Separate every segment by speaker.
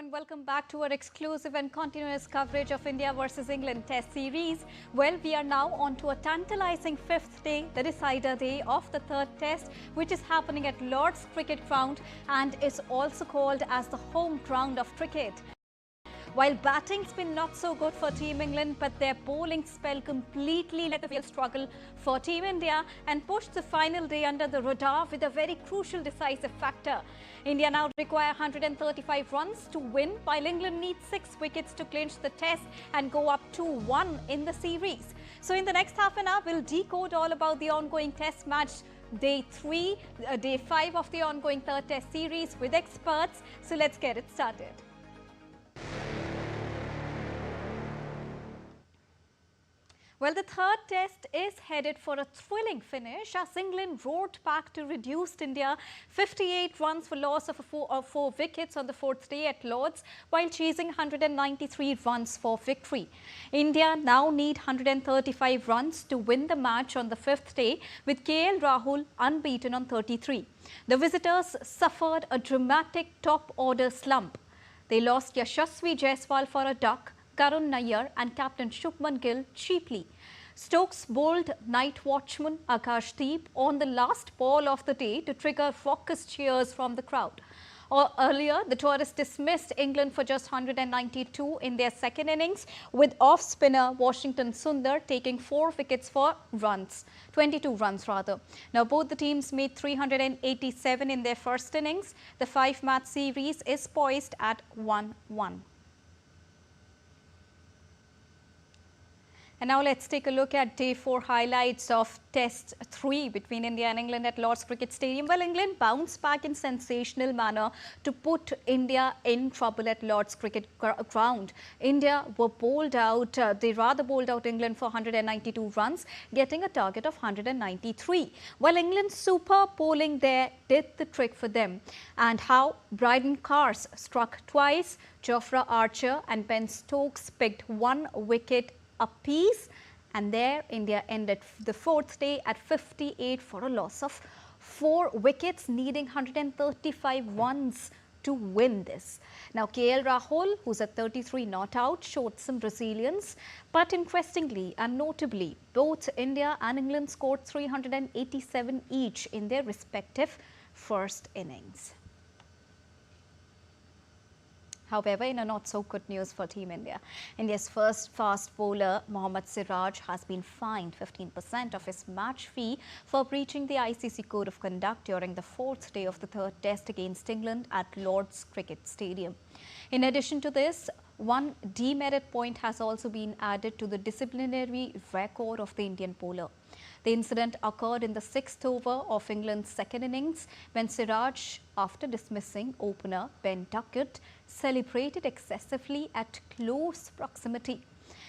Speaker 1: and welcome back to our exclusive and continuous coverage of India versus England Test Series. Well, we are now on to a tantalizing fifth day, the decider day of the third Test, which is happening at Lord's Cricket Ground and is also called as the home ground of cricket. While batting's been not so good for Team England, but their bowling spell completely let the field struggle for Team India and pushed the final day under the radar with a very crucial decisive factor. India now require 135 runs to win, while England needs 6 wickets to clinch the Test and go up 2-1 in the series. So in the next half an hour, we'll decode all about the ongoing Test match Day 5 of the ongoing third Test series with experts. So let's get it started. Well, the third Test is headed for a thrilling finish as England roared back to reduced India 58 runs for loss of 4 wickets on the fourth day at Lord's while chasing 193 runs for victory. India now need 135 runs to win the match on the fifth day with KL Rahul unbeaten on 33. The visitors suffered a dramatic top-order slump. They lost Yashasvi Jaiswal for a duck, Karun Nayyar and captain Shubman Gill cheaply. Stokes bowled night watchman Akashdeep on the last ball of the day to trigger raucous cheers from the crowd. Earlier, the tourists dismissed England for just 192 in their second innings, with off-spinner Washington Sundar taking 4 wickets for 22 runs rather. Now, both the teams made 387 in their first innings. The 5-match series is poised at 1-1. And now let's take a look at Day 4 highlights of Test 3 between India and England at Lord's Cricket Stadium. Well, England bounced back in sensational manner to put India in trouble at Lord's Cricket Ground. India were bowled out, they rather bowled out England for 192 runs, getting a target of 193. Well, England's superb bowling there did the trick for them. And how Bryden Cars struck twice, Jofra Archer and Ben Stokes picked 1 wicket apiece, and there India ended the fourth day at 58 for a loss of 4 wickets, needing 135 runs to win this. Now, KL Rahul, who's at 33 not out, showed some resilience, but interestingly and notably, both India and England scored 387 each in their respective first innings. However, in a not so good news for Team India, India's first fast bowler Mohammad Siraj has been fined 15% of his match fee for breaching the ICC Code of Conduct during the 4th day of the third Test against England at Lord's Cricket Stadium. In addition to this, 1 demerit point has also been added to the disciplinary record of the Indian bowler. The incident occurred in the 6th over of England's second innings when Siraj, after dismissing opener Ben Duckett, celebrated excessively at close proximity.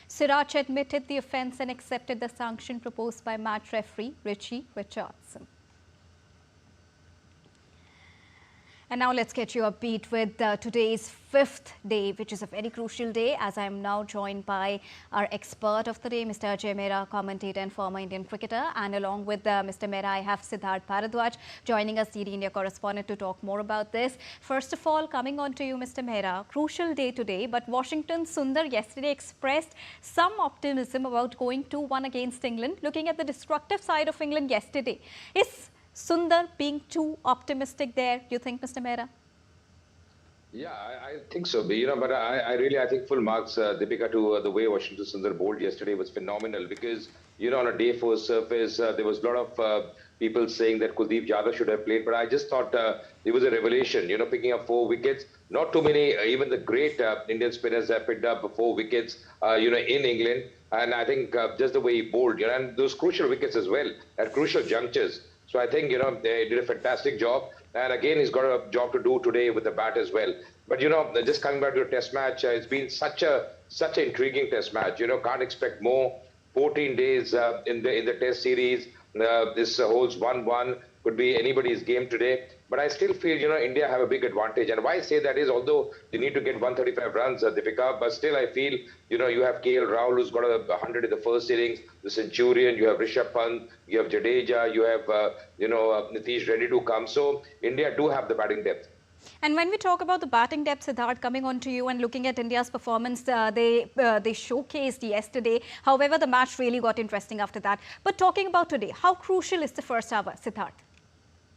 Speaker 1: Siraj admitted the offence and accepted the sanction proposed by match referee Richie Richardson. And now let's get you upbeat with today's 5th day, which is a very crucial day, as I am now joined by our expert of the day, Mr. Ajay Mehra, commentator and former Indian cricketer. And along with Mr. Mehra, I have Siddharth Bharadwaj joining us, DD India correspondent, to talk more about this. First of all, coming on to you, Mr. Mehra, crucial day today, but Washington Sundar yesterday expressed some optimism about going 2-1 against England. Looking at the destructive side of England yesterday, is Sundar being too optimistic there, you think, Mr. Mehra?
Speaker 2: Yeah, I think so. But I think full marks, Deepika, to the way Washington Sundar bowled yesterday was phenomenal because, on a Day 4 surface, there was a lot of people saying that Kuldeep Yadav should have played. But I just thought it was a revelation, picking up 4 wickets. Not too many, even the great Indian spinners have picked up 4 wickets, in England. And I think just the way he bowled, and those crucial wickets as well at crucial junctures. So I think, they did a fantastic job. And again, he's got a job to do today with the bat as well. But, just coming back to a test match, it's been such an intriguing test match. Can't expect more. 14 days in the test series. This holds 1-1. Could be anybody's game today. But I still feel, India have a big advantage. And why I say that is, although they need to get 135 runs, Deepika, but still I feel, you have KL Rahul, who's got 100 in the first innings, the centurion, you have Rishabh Pant, you have Jadeja, you have, Nitish ready to come. So India do have the batting depth.
Speaker 1: And when we talk about the batting depth, Siddharth, coming on to you and looking at India's performance, they showcased yesterday. However, the match really got interesting after that. But talking about today, how crucial is the first hour, Siddharth?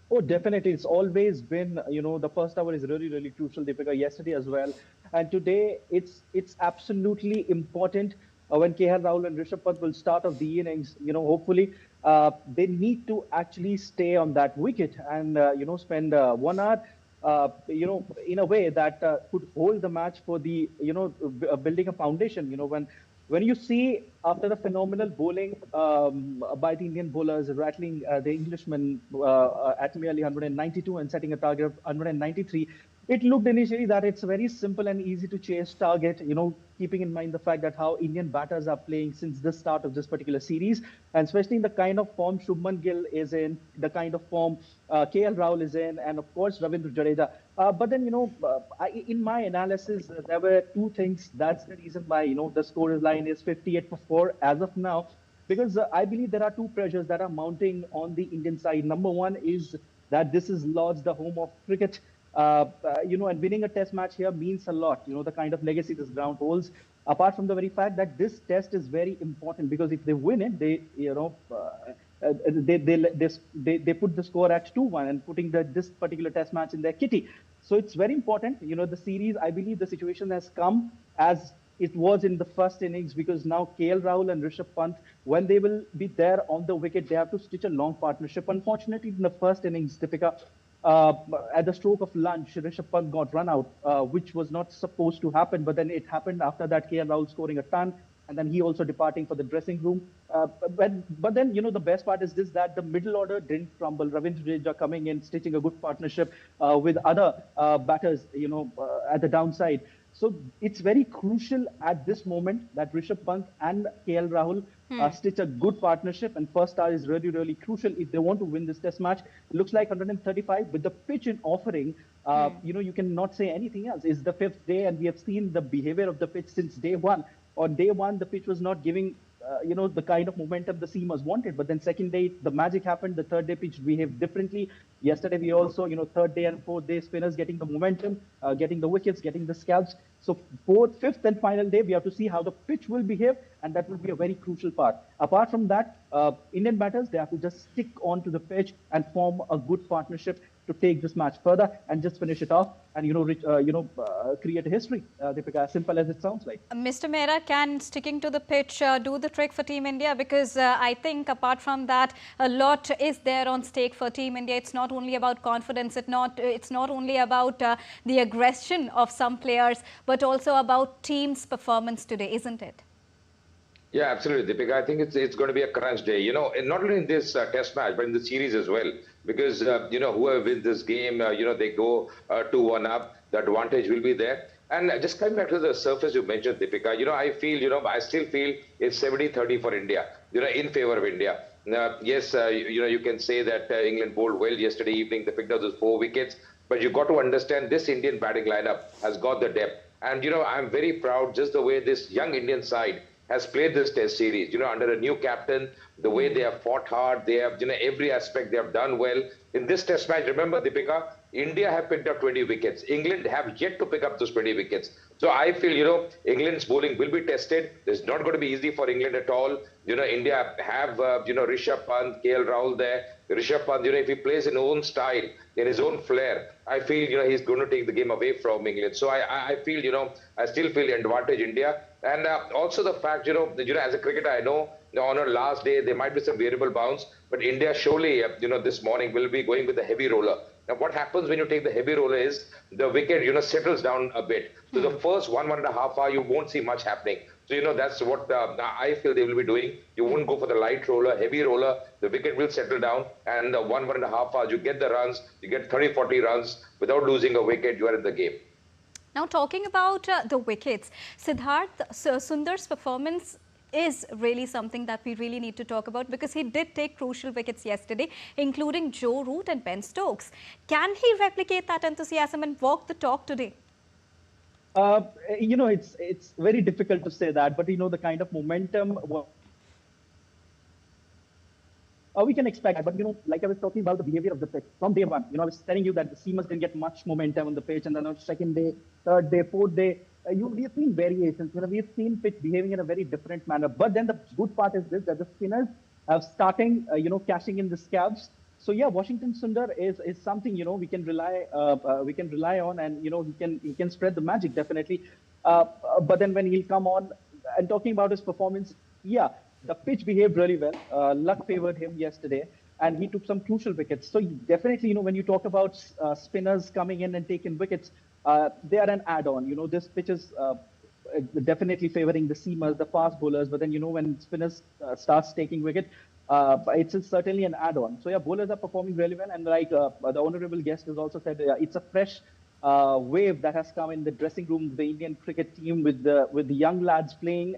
Speaker 3: Oh, definitely. It's always been, the first hour is really, really crucial, Deepika, yesterday as well. And today, it's absolutely important when KL Rahul and Rishabh Pant will start off the innings. Hopefully, they need to actually stay on that wicket and, spend 1 hour, in a way that could hold the match for the, building a foundation. When you see after the phenomenal bowling by the Indian bowlers rattling the Englishmen at merely 192 and setting a target of 193, it looked initially that it's very simple and easy to chase target, keeping in mind the fact that how Indian batters are playing since the start of this particular series, and especially the kind of form Shubman Gill is in, the kind of form KL Rahul is in, and of course Ravindra Jadeja. But then, in my analysis, there were two things. That's the reason why, the score line is 58 for 4 as of now, because I believe there are two pressures that are mounting on the Indian side. Number one is that this is Lord's, the home of cricket. And winning a test match here means a lot, the kind of legacy this ground holds. Apart from the very fact that this test is very important, because if they win it, they put the score at 2-1 and putting this particular test match in their kitty. So it's very important. The series, I believe the situation has come as it was in the first innings, because now KL Rahul and Rishabh Pant, when they will be there on the wicket, they have to stitch a long partnership. Unfortunately, in the first innings, Deepika, at the stroke of lunch, Rishabh Pant got run out, which was not supposed to happen. But then it happened after that, KL Rahul scoring a ton, and then he also departing for the dressing room. But then, the best part is this, that the middle order didn't crumble. Ravindra Jadeja coming in, stitching a good partnership with other batters, at the downside. So it's very crucial at this moment that Rishabh Pant and KL Rahul stitch a good partnership, and first hour is really, really crucial if they want to win this test match. It looks like 135 with the pitch in offering. You cannot say anything else. It's the fifth day, and we have seen the behavior of the pitch since day one. On day one, the pitch was not giving the kind of momentum the seamers wanted. But then second day, the magic happened. The third day pitch behaved differently. Yesterday, we also, third day and fourth day spinners getting the momentum, getting the wickets, getting the scalps. So fourth, fifth and final day, we have to see how the pitch will behave. And that will be a very crucial part. Apart from that, Indian batters, they have to just stick on to the pitch and form a good partnership to take this match further and just finish it off and, create a history. Deepika, as simple as it sounds like.
Speaker 1: Mr. Mehra, can sticking to the pitch do the trick for Team India? Because I think apart from that, a lot is there on stake for Team India. It's not only about confidence, it's not only about the aggression of some players, but also about team's performance today, isn't it?
Speaker 2: Yeah, absolutely, Deepika. I think it's going to be a crunch day, and not only in this test match, but in the series as well. Because, whoever wins this game, they go 2-1 up, the advantage will be there. And just coming back to the surface you mentioned, Deepika, I still feel it's 70-30 for India, in favor of India. Yes, you can say that England bowled well yesterday evening. They picked up those 4 wickets. But you got to understand this Indian batting lineup has got the depth. And, I'm very proud just the way this young Indian side has played this test series, under a new captain, the way they have fought hard, they have, every aspect they have done well. In this test match, remember, Deepika, India have picked up 20 wickets. England have yet to pick up those 20 wickets. So I feel, England's bowling will be tested. It's not going to be easy for England at all. India have, Rishabh Pant, KL Rahul there. Rishabh Pant, if he plays in his own style, in his own flair, I feel, he's going to take the game away from England. So I feel, I still feel the advantage India. And also the fact, as a cricketer, I know on our last day, there might be some variable bounce, but India surely, this morning will be going with the heavy roller. Now, what happens when you take the heavy roller is the wicket, settles down a bit. So the first 1.5 hour, you won't see much happening. So, that's what I feel they will be doing. You won't go for the light roller, heavy roller. The wicket will settle down. And 1.5 hours, you get the runs. You get 30-40 runs. Without losing a wicket, you are in the game.
Speaker 1: Now, talking about the wickets, Siddharth, Sundar's performance is really something that we really need to talk about, because he did take crucial wickets yesterday, including Joe Root and Ben Stokes. Can he replicate that enthusiasm and walk the talk today?
Speaker 3: It's very difficult to say that, but the kind of momentum we can expect that. But, like I was talking about the behavior of the pitch from day one, I was telling you that the seamers didn't get much momentum on the pitch. And then on second day, third day, fourth day, we have seen variations. We have seen pitch behaving in a very different manner. But then the good part is this, that the spinners are starting, cashing in the scabs. So yeah, Washington Sundar is something we can rely on, and he can spread the magic definitely. But then when he'll come on and talking about his performance, yeah, the pitch behaved really well. Luck favored him yesterday, and he took some crucial wickets. So definitely, when you talk about spinners coming in and taking wickets, they are an add-on. This pitch is definitely favoring the seamers, the fast bowlers. But then, when spinners starts taking wicket, it's certainly an add-on. So yeah, bowlers are performing really well. And like the honorable guest has also said, it's a fresh wave that has come in the dressing room of the Indian cricket team with the young lads playing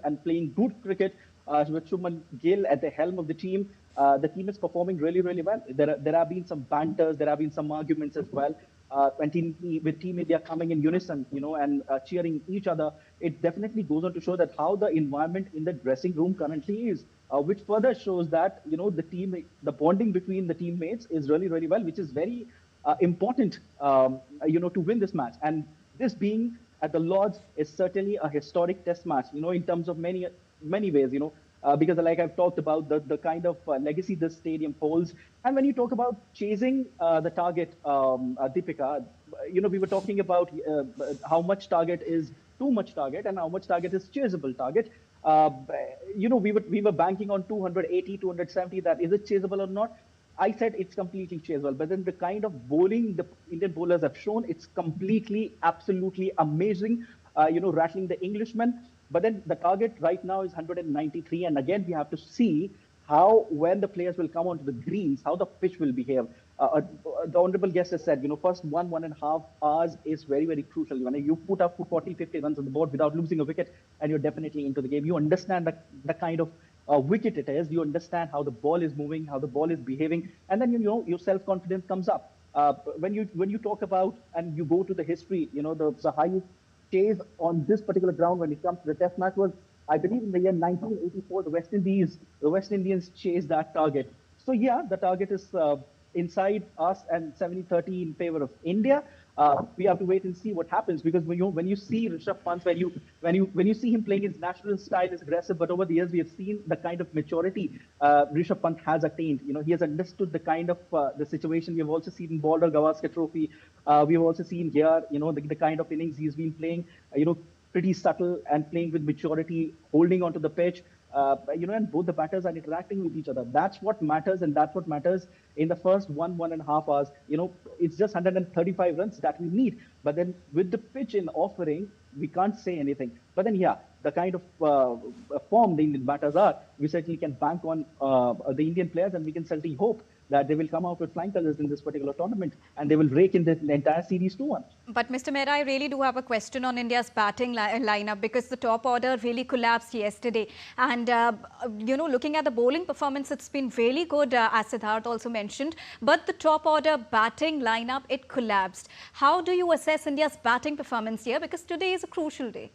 Speaker 3: good cricket. With Shubman Gill at the helm of the team is performing really, really well. There have been some banters, there have been some arguments as well. With Team India coming in unison, and cheering each other, it definitely goes on to show that how the environment in the dressing room currently is, which further shows that the bonding between the teammates is really, really well, which is very important, to win this match. And this being at the Lords is certainly a historic test match, in terms of many ways, because like I've talked about the kind of legacy this stadium holds. And when you talk about chasing the target, Deepika, we were talking about how much target is too much target and how much target is chaseable target. We were banking on 280, 270, that is it chaseable or not? I said it's completely chaseable, but then the kind of bowling the Indian bowlers have shown, it's completely, absolutely amazing, rattling the Englishmen. But then the target right now is 193. And again, we have to see how, when the players will come onto the greens, how the pitch will behave. The honorable guest has said, first 1.5 hours is very, very crucial. You put up 40, 50 runs on the board without losing a wicket, and you're definitely into the game. You understand the kind of wicket it is. You understand how the ball is moving, how the ball is behaving, and then your self-confidence comes up. When you talk about and you go to the history, the highest chase on this particular ground when it comes to the Test match was, I believe, in the year 1984. The West Indians chased that target. So yeah, the target is inside us and 70-30 in favor of India. We have to wait and see what happens, because when you see Rishabh Pant, when you see him playing his natural style is aggressive, but over the years we have seen the kind of maturity Rishabh Pant has attained. He has understood the kind of the situation. We have also seen in Border Gavaskar Trophy. We have also seen here, the kind of innings he's been playing. Pretty subtle and playing with maturity, holding onto the pitch. And both the batters are interacting with each other. That's what matters, and that's what matters in the first 1.5 hours. It's just 135 runs that we need. But then with the pitch in offering, we can't say anything. But then, yeah, the kind of form the Indian batters are, we certainly can bank on the Indian players, and we can certainly hope that they will come out with flying colors in this particular tournament, and they will rake in the entire series 2-1.
Speaker 1: But Mr. Mehra, I really do have a question on India's batting lineup, because the top order really collapsed yesterday. And, looking at the bowling performance, it's been really good, as Siddharth also mentioned. But the top order batting lineup, it collapsed. How do you assess India's batting performance here? Because today is a crucial day.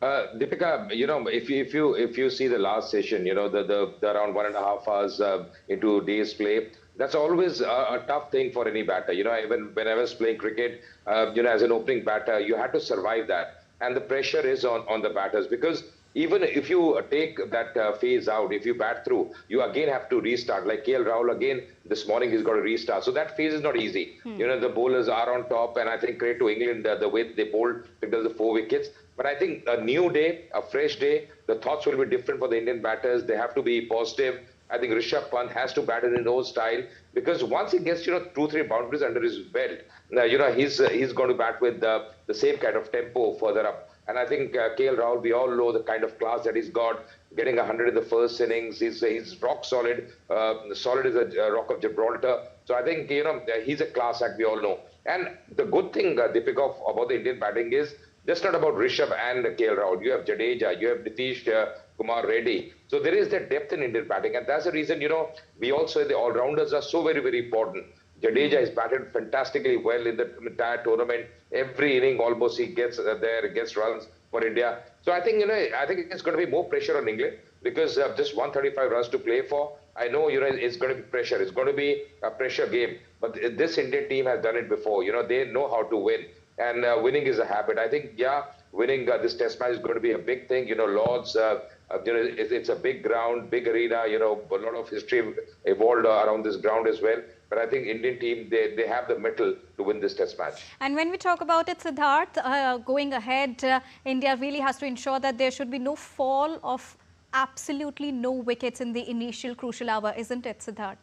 Speaker 2: Deepika, if you see the last session, the around 1.5 hours into day's play, that's always a tough thing for any batter. Even when I was playing cricket, as an opening batter, you had to survive that, and the pressure is on the batters, because even if you take that phase out, if you bat through, you again have to restart. Like KL Rahul, again, this morning he's got to restart. So that phase is not easy. The bowlers are on top, and I think credit to England, the way they bowled, picked up the 4 wickets. But I think a new day, a fresh day, the thoughts will be different for the Indian batters. They have to be positive. I think Rishabh Pant has to bat in his own style, because once he gets 2-3 boundaries under his belt, he's going to bat with the same kind of tempo further up. And I think KL Rahul, we all know the kind of class that he's got, getting 100 in the first innings. He's rock solid, solid as a rock of Gibraltar. So I think he's a class act, we all know. And the good thing, Deepika, about the Indian batting is just not about Rishabh and KL Rahul. You have Jadeja, you have Nitish Kumar Reddy. So there is that depth in Indian batting, and that's the reason we also, the all-rounders are so very, very important. Jadeja has batted fantastically well in the entire tournament. Every inning almost he gets there, gets runs for India. So I think, I think it's going to be more pressure on England because just 135 runs to play for. I know, it's going to be pressure. It's going to be a pressure game. But this Indian team has done it before. They know how to win. And winning is a habit. I think, yeah, winning this test match is going to be a big thing. Lords, it's a big ground, big arena. A lot of history evolved around this ground as well. But I think Indian team, they have the mettle to win this test match.
Speaker 1: And when we talk about it, Siddharth, going ahead, India really has to ensure that there should be no fall of absolutely no wickets in the initial crucial hour, isn't it, Siddharth?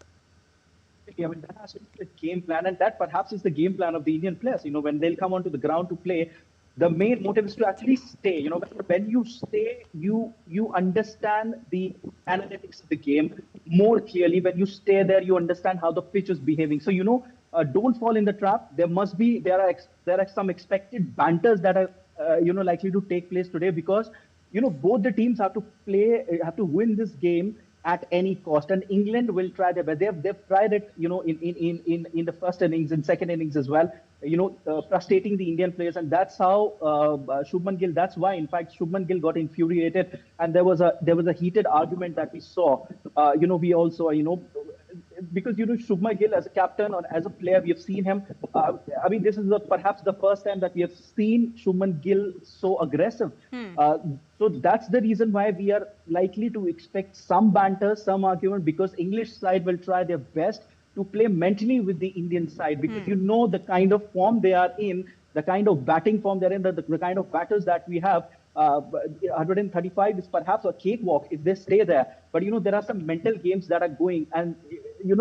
Speaker 3: I mean, that has to be the game plan, and that perhaps is the game plan of the Indian players. When they'll come onto the ground to play, the main motive is to actually stay. When you stay, you understand the analytics of the game more clearly. When you stay there, you understand how the pitch is behaving. So don't fall in the trap. There are some expected banters that are likely to take place today because both the teams have to win this game at any cost, and England will try their best. They've tried it, in the first innings and second innings as well, frustrating the Indian players, and that's how Shubman Gill. That's why, in fact, Shubman Gill got infuriated, and there was a heated argument that we saw. We also, because Shubman Gill as a captain or as a player, we have seen him. I mean, this is perhaps the first time that we have seen Shubman Gill so aggressive. So that's the reason why we are likely to expect some banter, some argument, because English side will try their best to play mentally with the Indian side, because the kind of form they are in, the kind of batting form they're in, the kind of batters that we have. 135 is perhaps a cakewalk if they stay there. But, there are some mental games that are going, and,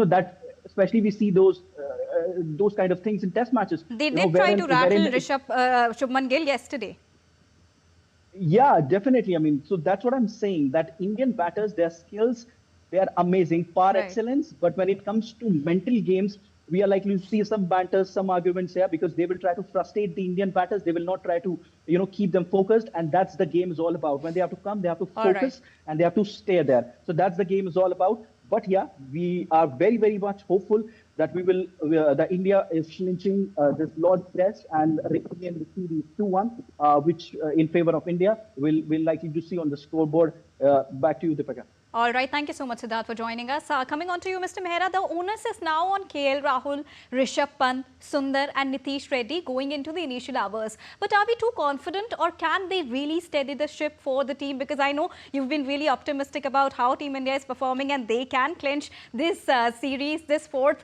Speaker 3: that especially we see those kind of things in test matches.
Speaker 1: They did try to rattle Shubman Gill yesterday.
Speaker 3: Yeah, definitely. I mean, so that's what I'm saying, that Indian batters, their skills, they are amazing, par excellence. But when it comes to mental games, we are likely to see some banters, some arguments here, because they will try to frustrate the Indian batters. They will not try to, keep them focused. And that's the game is all about. When they have to come, they have to focus and they have to stay there. So that's the game is all about. But yeah, we are very, very much hopeful that that India is clinching this Lord's Test and retaining the series 2-1, which in favor of India, we'll likely to see on the scoreboard. Back to you, Deepika.
Speaker 1: All right. Thank you so much, Siddharth, for joining us. Coming on to you, Mr. Mehra, the onus is now on KL Rahul, Rishabh Pant, Sundar and Nitish Reddy going into the initial hours. But are we too confident, or can they really steady the ship for the team? Because I know you've been really optimistic about how Team India is performing and they can clinch this series, this third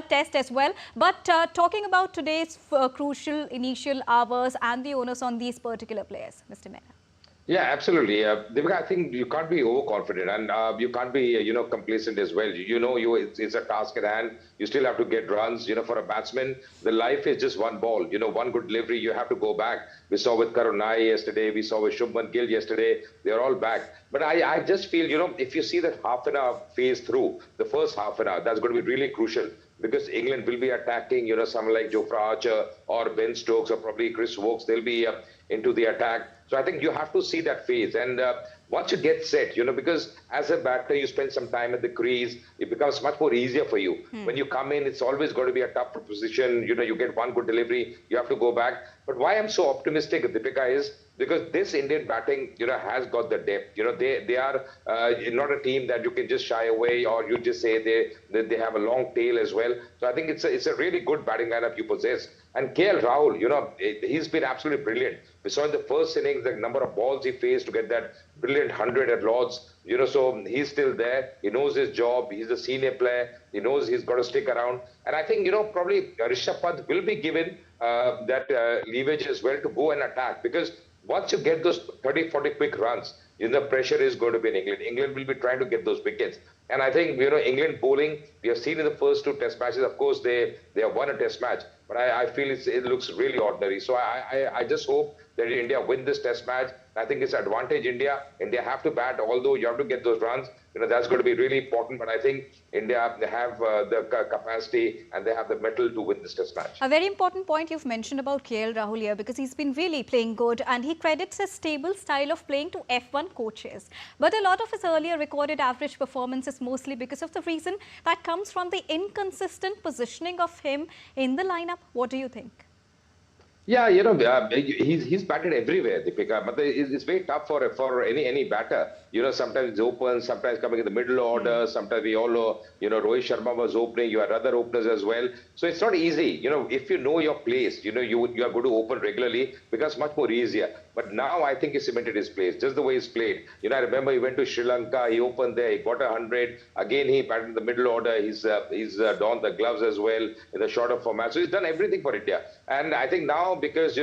Speaker 1: test as well. But talking about today's crucial initial hours and the onus on these particular players, Mr. Mehra.
Speaker 2: Yeah, absolutely. Deepika, I think you can't be overconfident and you can't be, complacent as well. It's a task at hand. You still have to get runs. For a batsman, the life is just one ball. One good delivery, you have to go back. We saw with Karunai yesterday. We saw with Shubman Gill yesterday. They're all back. But I just feel, if you see that half an hour phase through, the first half an hour, that's going to be really crucial. Because England will be attacking, someone like Jofra Archer or Ben Stokes or probably Chris Wokes. They'll be into the attack. So I think you have to see that phase. And once you get set, because as a batter, you spend some time at the crease, it becomes much more easier for you. When you come in, it's always going to be a tough proposition. You get one good delivery, you have to go back. But why I'm so optimistic, Deepika, is because this Indian batting, has got the depth. They are not a team that you can just shy away or you just say they have a long tail as well. So I think it's a really good batting lineup you possess. And KL Rahul, he's been absolutely brilliant. We saw in the first innings the number of balls he faced to get that brilliant 100 at Lords. So he's still there. He knows his job. He's a senior player. He knows he's got to stick around. And I think, probably Rishabh Pant will be given that leverage as well to go and attack. Because once you get those 30, 40 quick runs, the pressure is going to be in England. England will be trying to get those wickets. And I think, England bowling, we have seen in the first two test matches, of course, they have won a test match. But I feel it looks really ordinary. So I just hope that India win this test match. I think it's advantage India. India have to bat, although you have to get those runs. That's going to be really important. But I think India, they have the capacity and they have the mettle to win this test match.
Speaker 1: A very important point you've mentioned about KL Rahul here, because he's been really playing good and he credits his stable style of playing to F1 coaches. But a lot of his earlier recorded average performance is mostly because of the reason that comes from the inconsistent positioning of him in the lineup. What do you think?
Speaker 2: Yeah, he's batted everywhere, Deepika. But it's very tough for any batter. Sometimes it's open, sometimes coming in the middle order. Sometimes we all know, Rohit Sharma was opening. You had other openers as well. So it's not easy. If you know your place, you are going to open regularly, becomes much more easier. But now I think he cemented his place, just the way he's played. I remember he went to Sri Lanka, he opened there, he got 100. Again, he batted in the middle order. He's donned the gloves as well in the shorter format. So he's done everything for India. And I think now, because,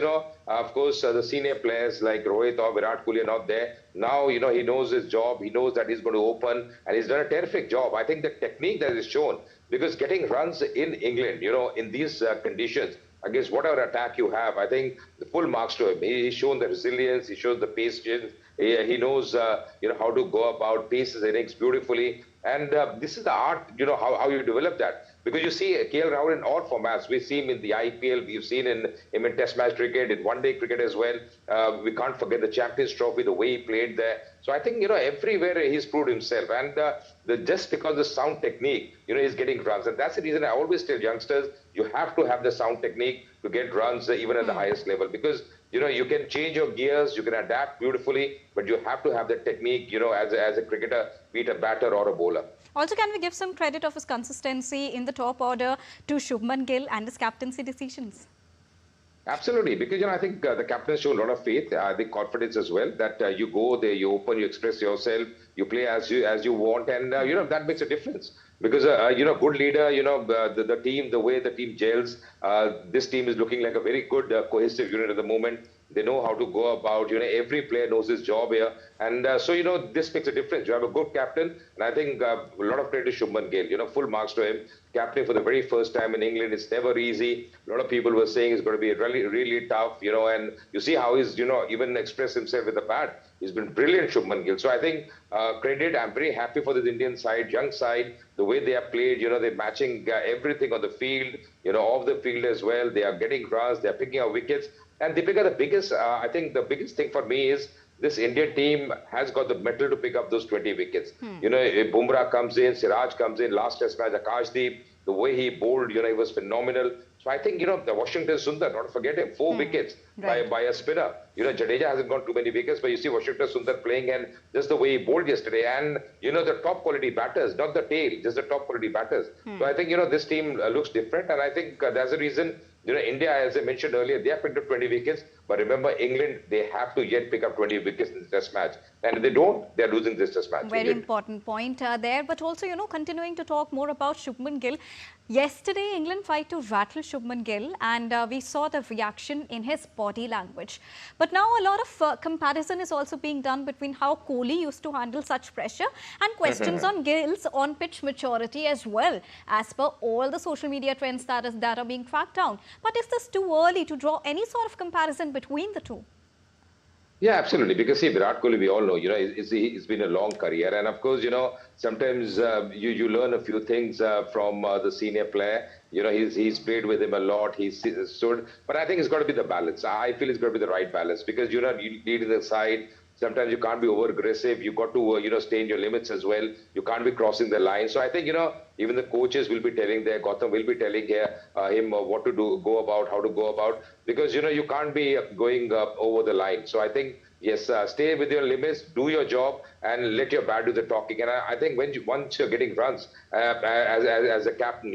Speaker 2: of course, the senior players like Rohit or Virat Kohli are not there. Now, he knows his job. He knows that he's going to open, and he's done a terrific job. I think the technique that is shown, because getting runs in England, in these conditions, against whatever attack you have, I think the full marks to him. He's shown the resilience. He shows the patience. He knows, how to go about paces innings beautifully. And this is the art, how you develop that. Because you see KL Rahul in all formats. We've seen him in the IPL. We've seen him in Test match cricket, in one-day cricket as well. We can't forget the Champions Trophy, the way he played there. So I think, everywhere he's proved himself. And just because the sound technique, he's getting runs. And that's the reason I always tell youngsters, you have to have the sound technique to get runs even at the highest level. Because, you can change your gears, you can adapt beautifully, but you have to have the technique, as a cricketer, be it a batter or a bowler.
Speaker 1: Also, can we give some credit of his consistency in the top order to Shubman Gill and his captaincy decisions?
Speaker 2: Absolutely, because I think the captain shown a lot of faith, I think confidence as well. That you go there, you open, you express yourself, you play as you want, and that makes a difference. Because good leader, the team, the way the team gels, this team is looking like a very good cohesive unit at the moment. They know how to go about. Every player knows his job here, and so this makes a difference. You have a good captain, and I think a lot of credit to Shubman Gill. Full marks to him. Captain for the very first time in England. It's never easy. A lot of people were saying it's going to be really, really tough. And you see how he's even expressed himself with the bat. He's been brilliant, Shubman Gill. So I think credit. I'm very happy for this Indian side, young side, the way they have played. They're matching everything on the field. Off the field as well. They are getting runs. They are picking up wickets. And Deepika, I think the biggest thing for me is this Indian team has got the mettle to pick up those 20 wickets. If Bumrah comes in, Siraj comes in, last test match, Akashdeep, the way he bowled, he was phenomenal. So I think, the Washington Sundar, not to forget him, 4 wickets by a spinner. Jadeja hasn't got too many wickets, but you see Washington Sundar playing, and just the way he bowled yesterday. And, the top quality batters, not the tail, just the top quality batters. So I think, this team looks different, and I think there's a reason. India, as I mentioned earlier, they have picked up 20 wickets. But remember, England, they have to yet pick up 20 wickets in the test match. And if they don't, they're losing this test match.
Speaker 1: Very important point there. But also, continuing to talk more about Shubman Gill. Yesterday, England tried to rattle Shubman Gill, and we saw the reaction in his body language. But now a lot of comparison is also being done between how Kohli used to handle such pressure and questions on Gill's on-pitch maturity as well, as per all the social media trends that are being tracked down. But is this too early to draw any sort of comparison between the two?
Speaker 2: Yeah, absolutely. Because see, Virat Kohli, we all know, it's been a long career. And of course, sometimes you learn a few things from the senior player. He's played with him a lot. He's stood. But I think it's got to be the balance. I feel it's got to be the right balance, because, you lead the side. Sometimes you can't be over aggressive. You got to, stay in your limits as well. You can't be crossing the line. So I think, even the coaches will be telling there, Gautam will be telling him what to do, go about, how to go about, because, you can't be going over the line. So I think, yes, stay with your limits, do your job, and let your bat do the talking. And I think once you're getting runs as a captain,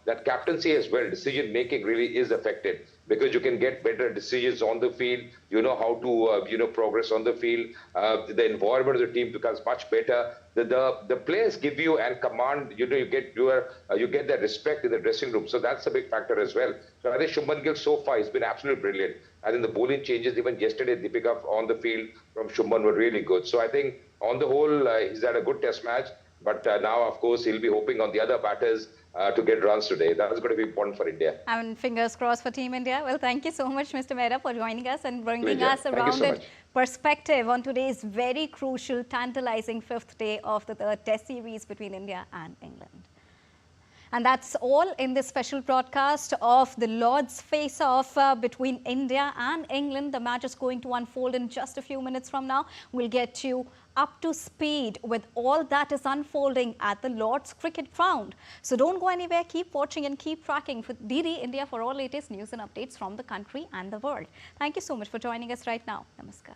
Speaker 2: that captaincy as well, decision-making really is affected, because you can get better decisions on the field. You know how to, progress on the field. The environment of the team becomes much better. The players give you and command, you get that respect in the dressing room. So that's a big factor as well. So I think Shubman Gill so far has been absolutely brilliant. I think the bowling changes even yesterday, Deepika, on the field from Shubman were really good. So I think on the whole, he's had a good test match. But now, of course, he'll be hoping on the other batters to get runs today. That is going to be important for India.
Speaker 1: And fingers crossed for Team India. Well, thank you so much, Mr. Mehra, for joining us and bringing us a rounded perspective on today's very crucial, tantalizing 5th day of the third Test series between India and England. And that's all in this special broadcast of the Lord's face-off between India and England. The match is going to unfold in just a few minutes from now. We'll get you up to speed with all that is unfolding at the Lord's cricket ground. So don't go anywhere. Keep watching and keep tracking for DD India for all latest news and updates from the country and the world. Thank you so much for joining us right now. Namaskar.